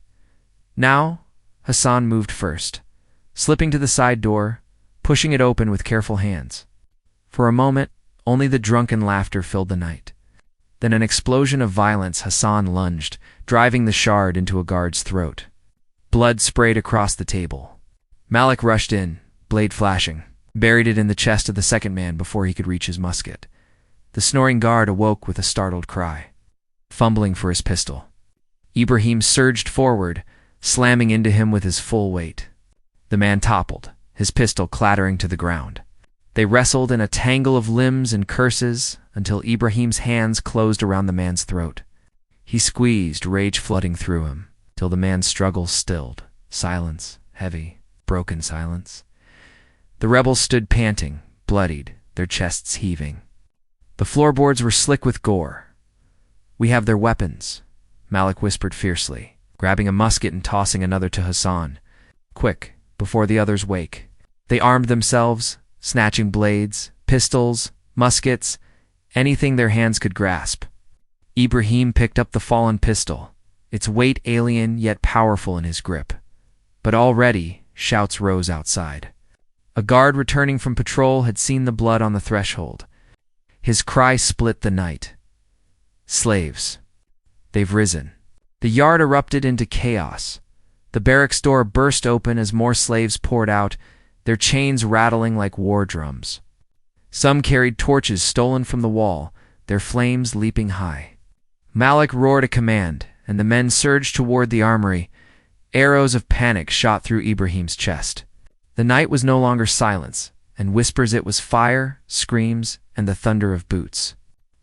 Now, Hassan moved first, slipping to the side door, pushing it open with careful hands. For a moment, only the drunken laughter filled the night. Then an explosion of violence, Hassan lunged, driving the shard into a guard's throat. Blood sprayed across the table. Malik rushed in, blade flashing, buried it in the chest of the second man before he could reach his musket. The snoring guard awoke with a startled cry, fumbling for his pistol. Ibrahim surged forward, slamming into him with his full weight. The man toppled, his pistol clattering to the ground. They wrestled in a tangle of limbs and curses until Ibrahim's hands closed around the man's throat. He squeezed, rage flooding through him, till the man's struggles stilled. Silence, heavy, broken silence. The rebels stood panting, bloodied, their chests heaving. The floorboards were slick with gore. "We have their weapons," Malik whispered fiercely, grabbing a musket and tossing another to Hassan. "Quick, before the others wake." They armed themselves, snatching blades, pistols, muskets, anything their hands could grasp. Ibrahim picked up the fallen pistol, its weight alien yet powerful in his grip. But already, shouts rose outside. A guard returning from patrol had seen the blood on the threshold. His cry split the night. "Slaves. They've risen." The yard erupted into chaos. The barracks door burst open as more slaves poured out, their chains rattling like war drums. Some carried torches stolen from the wall, their flames leaping high. Malik roared a command, and the men surged toward the armory. Arrows of panic shot through Ibrahim's chest. The night was no longer silence, and whispers it was fire, screams, and the thunder of boots.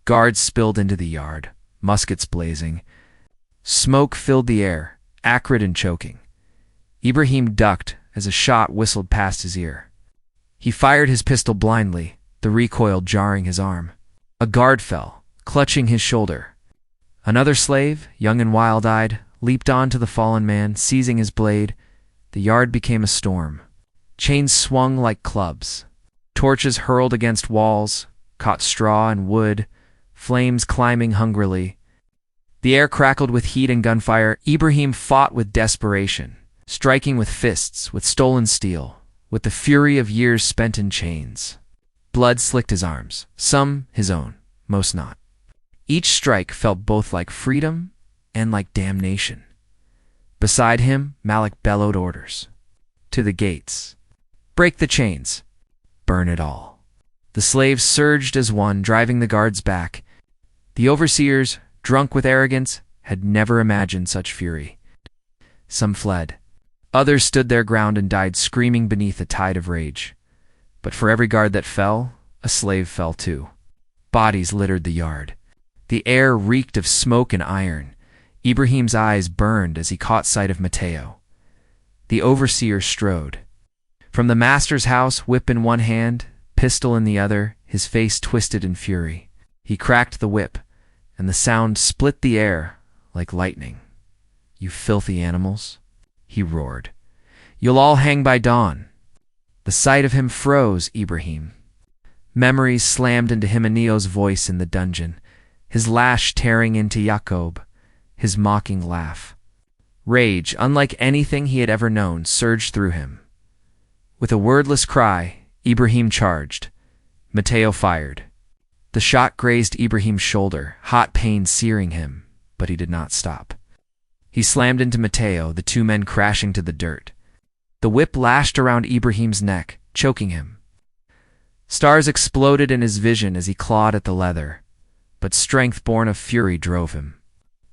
Guards spilled into the yard, muskets blazing. Smoke filled the air, acrid and choking. Ibrahim ducked as a shot whistled past his ear. He fired his pistol blindly, the recoil jarring his arm. A guard fell, clutching his shoulder. Another slave, young and wild-eyed, leaped onto the fallen man, seizing his blade. The yard became a storm. Chains swung like clubs. Torches hurled against walls, caught straw and wood, flames climbing hungrily. The air crackled with heat and gunfire. Ibrahim fought with desperation, striking with fists, with stolen steel, with the fury of years spent in chains. Blood slicked his arms, some his own, most not. Each strike felt both like freedom and like damnation. Beside him, Malik bellowed orders. To the gates. Break the chains. Burn it all. The slaves surged as one, driving the guards back. The overseers, drunk with arrogance, had never imagined such fury. Some fled. Others stood their ground and died screaming beneath a tide of rage. But for every guard that fell, a slave fell too. Bodies littered the yard. The air reeked of smoke and iron. Ibrahim's eyes burned as he caught sight of Mateo. The overseer strode. From the master's house, whip in one hand, pistol in the other, his face twisted in fury. He cracked the whip, and the sound split the air like lightning. "You filthy animals," he roared. "You'll all hang by dawn." The sight of him froze Ibrahim. Memories slammed into Himeneo's voice in the dungeon, his lash tearing into Jacob, his mocking laugh. Rage, unlike anything he had ever known, surged through him. With a wordless cry, Ibrahim charged. Mateo fired. The shot grazed Ibrahim's shoulder, hot pain searing him, but he did not stop. He slammed into Mateo, the 2 men crashing to the dirt. The whip lashed around Ibrahim's neck, choking him. Stars exploded in his vision as he clawed at the leather, but strength born of fury drove him.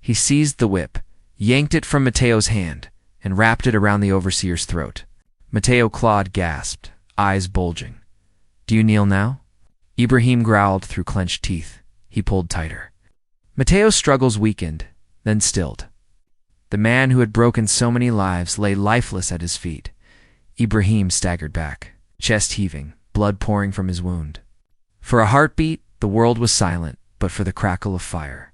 He seized the whip, yanked it from Mateo's hand, and wrapped it around the overseer's throat. Mateo Claude gasped, eyes bulging. "Do you kneel now?" Ibrahim growled through clenched teeth. He pulled tighter. Mateo's struggles weakened, then stilled. The man who had broken so many lives lay lifeless at his feet. Ibrahim staggered back, chest heaving, blood pouring from his wound. For a heartbeat, the world was silent, but for the crackle of fire.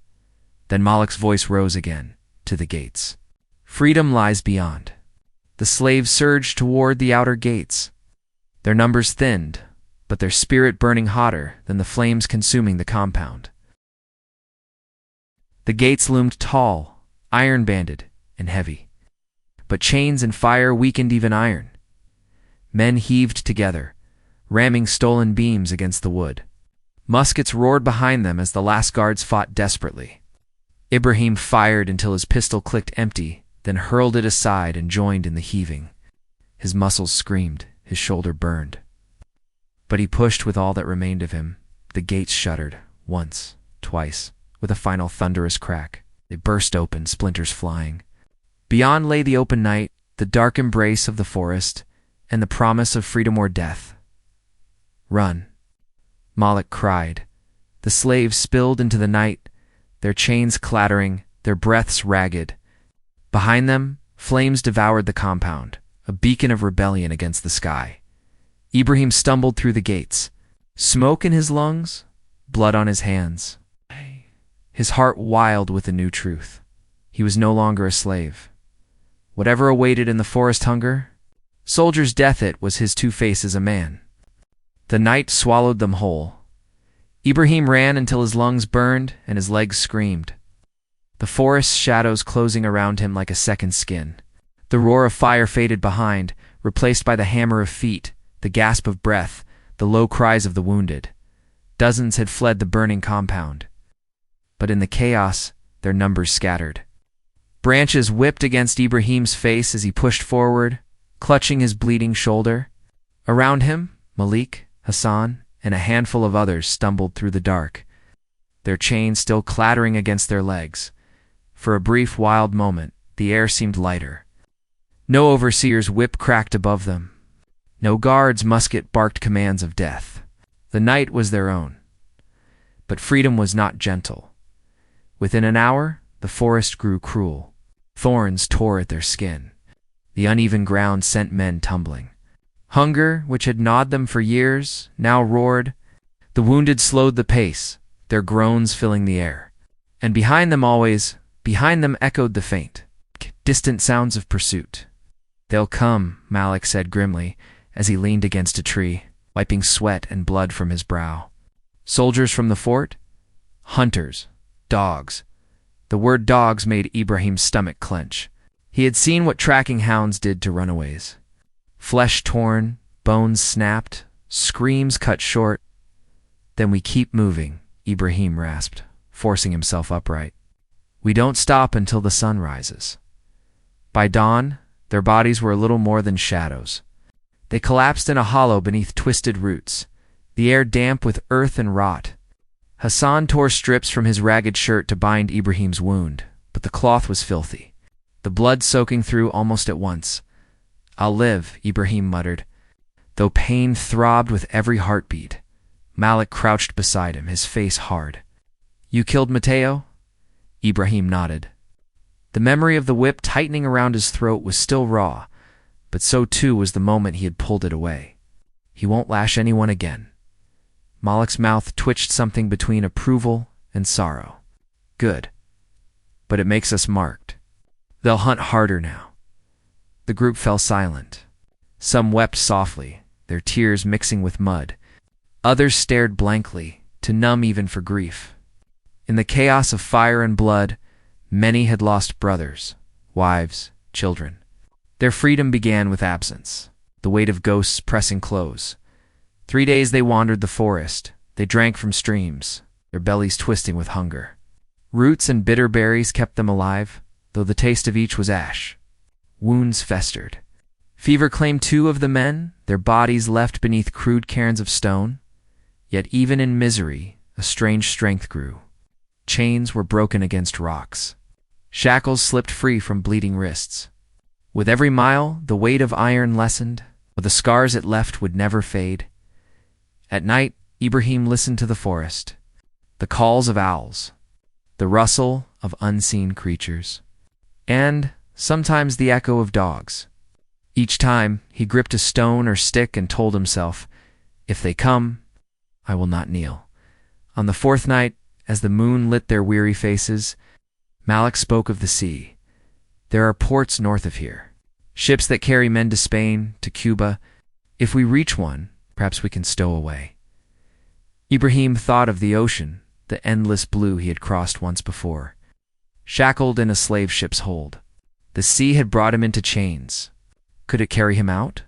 Then Malik's voice rose again, to the gates. Freedom lies beyond. The slaves surged toward the outer gates. Their numbers thinned, but their spirit burning hotter than the flames consuming the compound. The gates loomed tall, iron-banded, and heavy. But chains and fire weakened even iron. Men heaved together, ramming stolen beams against the wood. Muskets roared behind them as the last guards fought desperately. Ibrahim fired until his pistol clicked empty, then hurled it aside and joined in the heaving. His muscles screamed, his shoulder burned. But he pushed with all that remained of him. The gates shuddered, once, twice, with a final thunderous crack. They burst open, splinters flying. Beyond lay the open night, the dark embrace of the forest, and the promise of freedom or death. "Run," Malik cried. The slaves spilled into the night, their chains clattering, their breaths ragged. Behind them, flames devoured the compound, a beacon of rebellion against the sky. Ibrahim stumbled through the gates, smoke in his lungs, blood on his hands. His heart wild with a new truth. He was no longer a slave. Whatever awaited in the forest hunger, soldier's death, it was his two-face as a man. The night swallowed them whole. Ibrahim ran until his lungs burned and his legs screamed. The forest shadows closing around him like a second skin. The roar of fire faded behind, replaced by the hammer of feet, the gasp of breath, the low cries of the wounded. Dozens had fled the burning compound. But in the chaos, their numbers scattered. Branches whipped against Ibrahim's face as he pushed forward, clutching his bleeding shoulder. Around him, Malik, Hassan, and a handful of others stumbled through the dark, their chains still clattering against their legs. For a brief, wild moment, the air seemed lighter. No overseer's whip cracked above them. No guard's musket barked commands of death. The night was their own. But freedom was not gentle. Within an hour, the forest grew cruel. Thorns tore at their skin. The uneven ground sent men tumbling. Hunger, which had gnawed them for years, now roared. The wounded slowed the pace, their groans filling the air. And behind them echoed the faint, distant sounds of pursuit. "They'll come," Malik said grimly, as he leaned against a tree, wiping sweat and blood from his brow. Soldiers from the fort? Hunters. Dogs. The word dogs made Ibrahim's stomach clench. He had seen what tracking hounds did to runaways. Flesh torn, bones snapped, screams cut short. "Then we keep moving," Ibrahim rasped, forcing himself upright. "We don't stop until the sun rises." By dawn, their bodies were a little more than shadows. They collapsed in a hollow beneath twisted roots, the air damp with earth and rot. Hassan tore strips from his ragged shirt to bind Ibrahim's wound, but the cloth was filthy, the blood soaking through almost at once. "I'll live," Ibrahim muttered, though pain throbbed with every heartbeat. Malik crouched beside him, his face hard. "You killed Mateo?" Ibrahim nodded. The memory of the whip tightening around his throat was still raw, but so too was the moment he had pulled it away. He won't lash anyone again. Malik's mouth twitched something between approval and sorrow. "Good. But it makes us marked. They'll hunt harder now." The group fell silent. Some wept softly, their tears mixing with mud. Others stared blankly, too numb even for grief. In the chaos of fire and blood, many had lost brothers, wives, children. Their freedom began with absence, the weight of ghosts pressing close. 3 days they wandered the forest. They drank from streams, their bellies twisting with hunger. Roots and bitter berries kept them alive, though the taste of each was ash. Wounds festered. Fever claimed 2 of the men, their bodies left beneath crude cairns of stone. Yet even in misery, a strange strength grew. Chains were broken against rocks. Shackles slipped free from bleeding wrists. With every mile, the weight of iron lessened, but the scars it left would never fade. At night, Ibrahim listened to the forest, the calls of owls, the rustle of unseen creatures, and sometimes the echo of dogs. Each time, he gripped a stone or stick and told himself, "If they come, I will not kneel." On the 4th night, as the moon lit their weary faces, Malik spoke of the sea. There are ports north of here. Ships that carry men to Spain, to Cuba. If we reach one, perhaps we can stow away." Ibrahim thought of the ocean, the endless blue he had crossed once before. Shackled in a slave ship's hold. The sea had brought him into chains. Could it carry him out?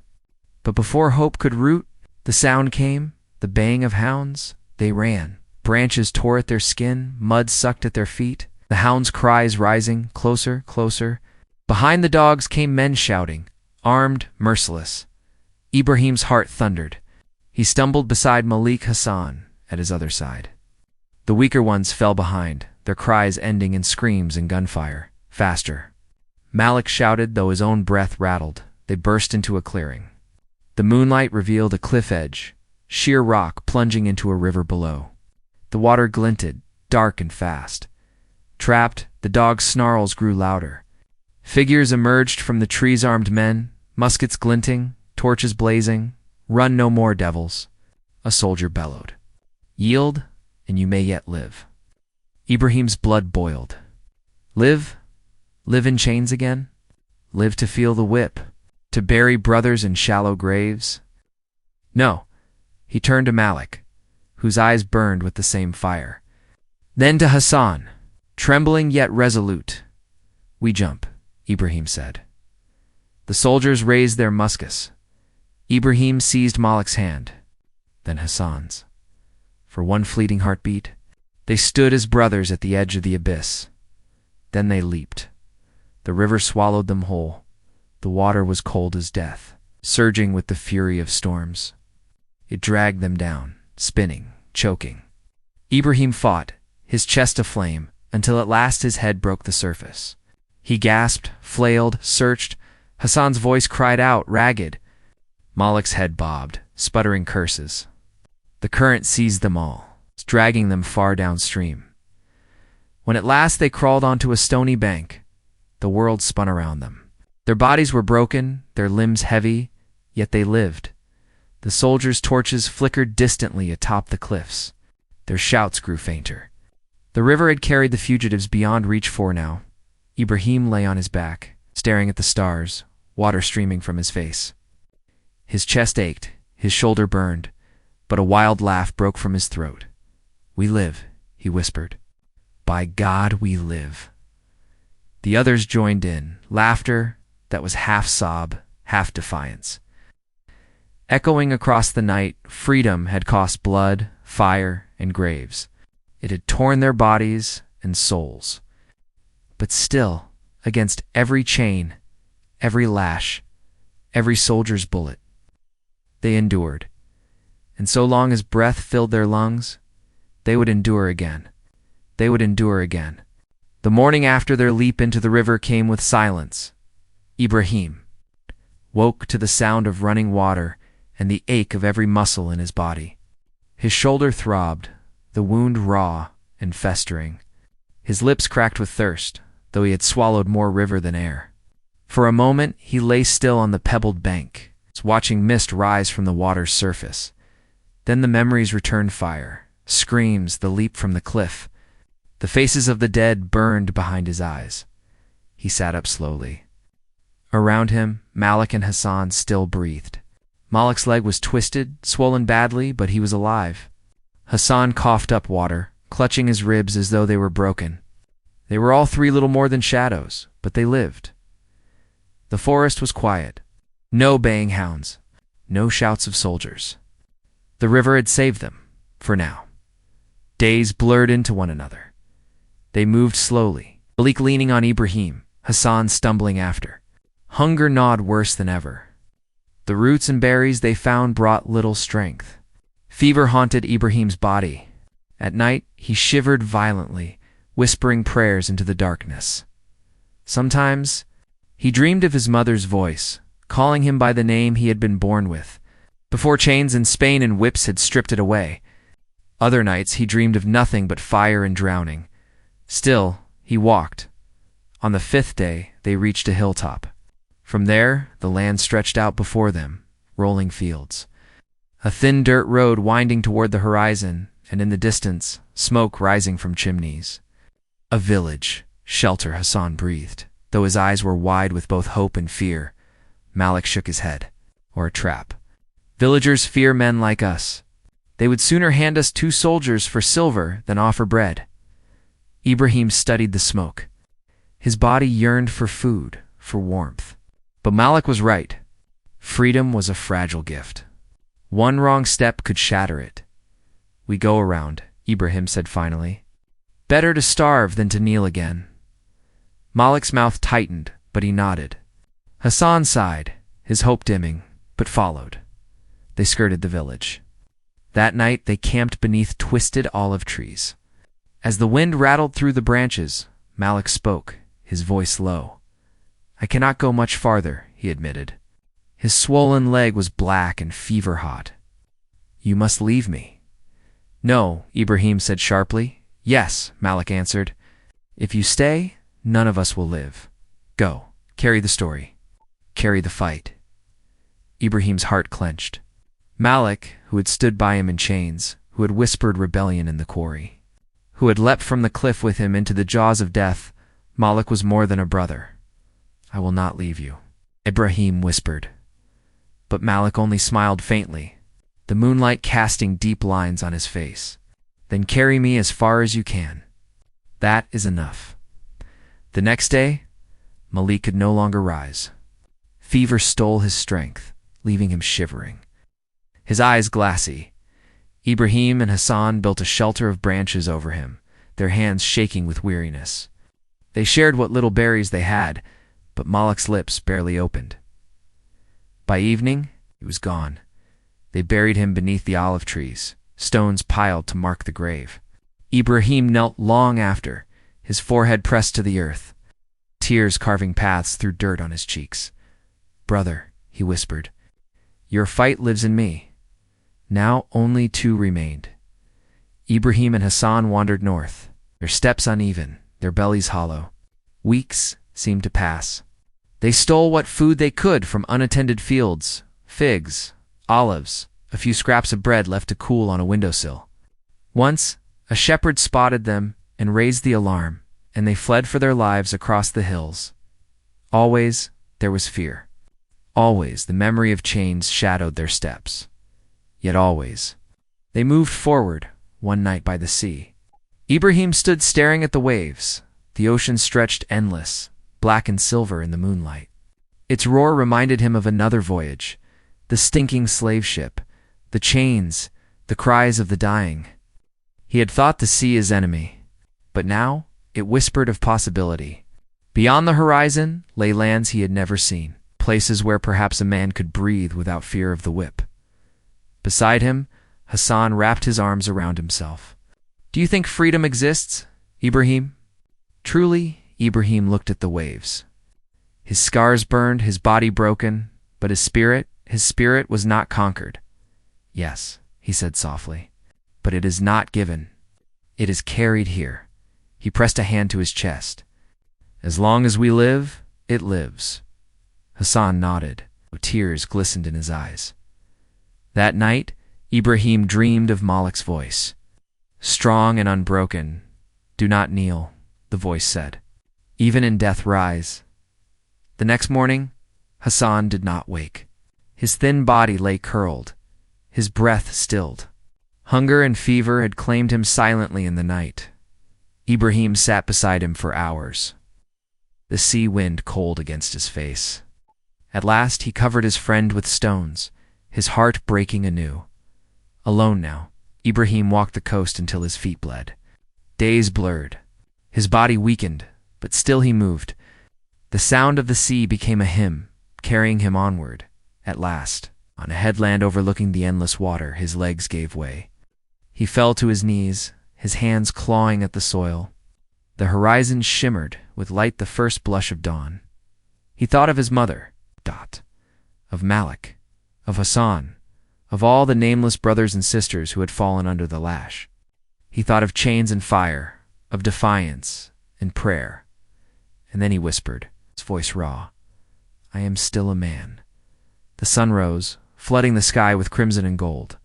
But before hope could root, the sound came, the baying of hounds. They ran. Branches tore at their skin, mud sucked at their feet, the hounds' cries rising, closer, closer. Behind the dogs came men shouting, armed, merciless. Ibrahim's heart thundered. He stumbled beside Malik Hassan at his other side. The weaker ones fell behind, their cries ending in screams and gunfire. Faster. Malik shouted, though his own breath rattled. They burst into a clearing. The moonlight revealed a cliff edge, sheer rock plunging into a river below. The water glinted, dark and fast. Trapped, the dogs' snarls grew louder. Figures emerged from the trees, armed men, muskets glinting, torches blazing. "Run no more, devils," a soldier bellowed. "Yield, and you may yet live." Ibrahim's blood boiled. Live? Live in chains again? Live to feel the whip? To bury brothers in shallow graves? No. He turned to Malik, whose eyes burned with the same fire. Then to Hassan, trembling yet resolute. "We jump," Ibrahim said. The soldiers raised their muskets. Ibrahim seized Malik's hand, then Hassan's. For one fleeting heartbeat, they stood as brothers at the edge of the abyss. Then they leaped. The river swallowed them whole. The water was cold as death, surging with the fury of storms. It dragged them down, spinning, choking. Ibrahim fought, his chest aflame, until at last his head broke the surface. He gasped, flailed, searched. Hassan's voice cried out, ragged. Malik's head bobbed, sputtering curses. The current seized them all, dragging them far downstream. When at last they crawled onto a stony bank, the world spun around them. Their bodies were broken, their limbs heavy, yet they lived. The soldiers' torches flickered distantly atop the cliffs. Their shouts grew fainter. The river had carried the fugitives beyond reach for now. Ibrahim lay on his back, staring at the stars, water streaming from his face. His chest ached, his shoulder burned, but a wild laugh broke from his throat. "We live," he whispered. "By God, we live." The others joined in, laughter that was half sob, half defiance. Echoing across the night, freedom had cost blood, fire, and graves. It had torn their bodies and souls. But still, against every chain, every lash, every soldier's bullet, they endured. And so long as breath filled their lungs, they would endure again. They would endure again. The morning after their leap into the river came with silence. Ibrahim woke to the sound of running water and the ache of every muscle in his body. His shoulder throbbed, the wound raw and festering. His lips cracked with thirst, though he had swallowed more river than air. For a moment he lay still on the pebbled bank, watching mist rise from the water's surface. Then the memories returned, fire, screams, the leap from the cliff. The faces of the dead burned behind his eyes. He sat up slowly. Around him, Malik and Hassan still breathed. Malik's leg was twisted, swollen badly, but he was alive. Hassan coughed up water, clutching his ribs as though they were broken. They were all three little more than shadows, but they lived. The forest was quiet. No baying hounds, no shouts of soldiers. The river had saved them, for now. Days blurred into one another. They moved slowly, Malik leaning on Ibrahim, Hassan stumbling after. Hunger gnawed worse than ever. The roots and berries they found brought little strength. Fever haunted Ibrahim's body. At night, he shivered violently, whispering prayers into the darkness. Sometimes, he dreamed of his mother's voice, calling him by the name he had been born with, before chains in Spain and whips had stripped it away. Other nights he dreamed of nothing but fire and drowning. Still, he walked. On the 5th day, they reached a hilltop. From there, the land stretched out before them, rolling fields. A thin dirt road winding toward the horizon, and in the distance, smoke rising from chimneys. A village, shelter, Hassan breathed, though Though his eyes were wide with both hope and fear, Malik shook his head. Or a trap. Villagers fear men like us. They would sooner hand us 2 soldiers for silver than offer bread. Ibrahim studied the smoke. His body yearned for food, for warmth. But Malik was right. Freedom was a fragile gift. One wrong step could shatter it. We go around, Ibrahim said finally. Better to starve than to kneel again. Malik's mouth tightened, but he nodded. Hassan sighed, his hope dimming, but followed. They skirted the village. That night they camped beneath twisted olive trees. As the wind rattled through the branches, Malik spoke, his voice low. I cannot go much farther, he admitted. His swollen leg was black and fever-hot. You must leave me. No, Ibrahim said sharply. Yes, Malik answered. If you stay, none of us will live. Go, carry the story. Carry the fight. Ibrahim's heart clenched. Malik, who had stood by him in chains, who had whispered rebellion in the quarry, who had leapt from the cliff with him into the jaws of death, Malik was more than a brother. I will not leave you, Ibrahim whispered. But Malik only smiled faintly, the moonlight casting deep lines on his face. Then carry me as far as you can. That is enough. The next day, Malik could no longer rise. Fever stole his strength, leaving him shivering. His eyes glassy. Ibrahim and Hassan built a shelter of branches over him, their hands shaking with weariness. They shared what little berries they had, but Malik's lips barely opened. By evening, he was gone. They buried him beneath the olive trees, stones piled to mark the grave. Ibrahim knelt long after, his forehead pressed to the earth, tears carving paths through dirt on his cheeks. Brother, he whispered, your fight lives in me. Now only 2 remained. Ibrahim and Hassan wandered north, their steps uneven, their bellies hollow. Weeks seemed to pass. They stole what food they could from unattended fields, figs, olives, a few scraps of bread left to cool on a windowsill. Once, a shepherd spotted them and raised the alarm, and they fled for their lives across the hills. Always there was fear. Always the memory of chains shadowed their steps. Yet always, they moved forward, one night by the sea. Ibrahim stood staring at the waves. The ocean stretched endless, black and silver in the moonlight. Its roar reminded him of another voyage, the stinking slave ship, the chains, the cries of the dying. He had thought the sea his enemy, but now it whispered of possibility. Beyond the horizon lay lands he had never seen, places where perhaps a man could breathe without fear of the whip. Beside him, Hassan wrapped his arms around himself. Do you think freedom exists, Ibrahim? Truly, Ibrahim looked at the waves. His scars burned, his body broken, but his spirit was not conquered. Yes, he said softly, but it is not given. It is carried here. He pressed a hand to his chest. As long as we live, it lives. Hassan nodded. Tears glistened in his eyes. That night, Ibrahim dreamed of Malik's voice. Strong and unbroken. Do not kneel, the voice said. Even in death rise. The next morning, Hassan did not wake. His thin body lay curled, his breath stilled. Hunger and fever had claimed him silently in the night. Ibrahim sat beside him for hours. The sea wind cold against his face. At last he covered his friend with stones, his heart breaking anew. Alone now, Ibrahim walked the coast until his feet bled. Days blurred. His body weakened, but still he moved. The sound of the sea became a hymn, carrying him onward. At last, on a headland overlooking the endless water, his legs gave way. He fell to his knees, his hands clawing at the soil. The horizon shimmered with light, the first blush of dawn. He thought of his mother, of Malik, of Hassan, of all the nameless brothers and sisters who had fallen under the lash. He thought of chains and fire, of defiance and prayer. And then he whispered, his voice raw, I am still a man. The sun rose, flooding the sky with crimson and gold.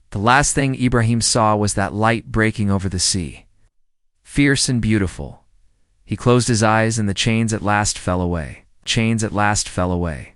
The last thing Ibrahim saw was that light breaking over the sea. Fierce and beautiful, He closed his eyes, and the chains at last fell away. Chains at last fell away.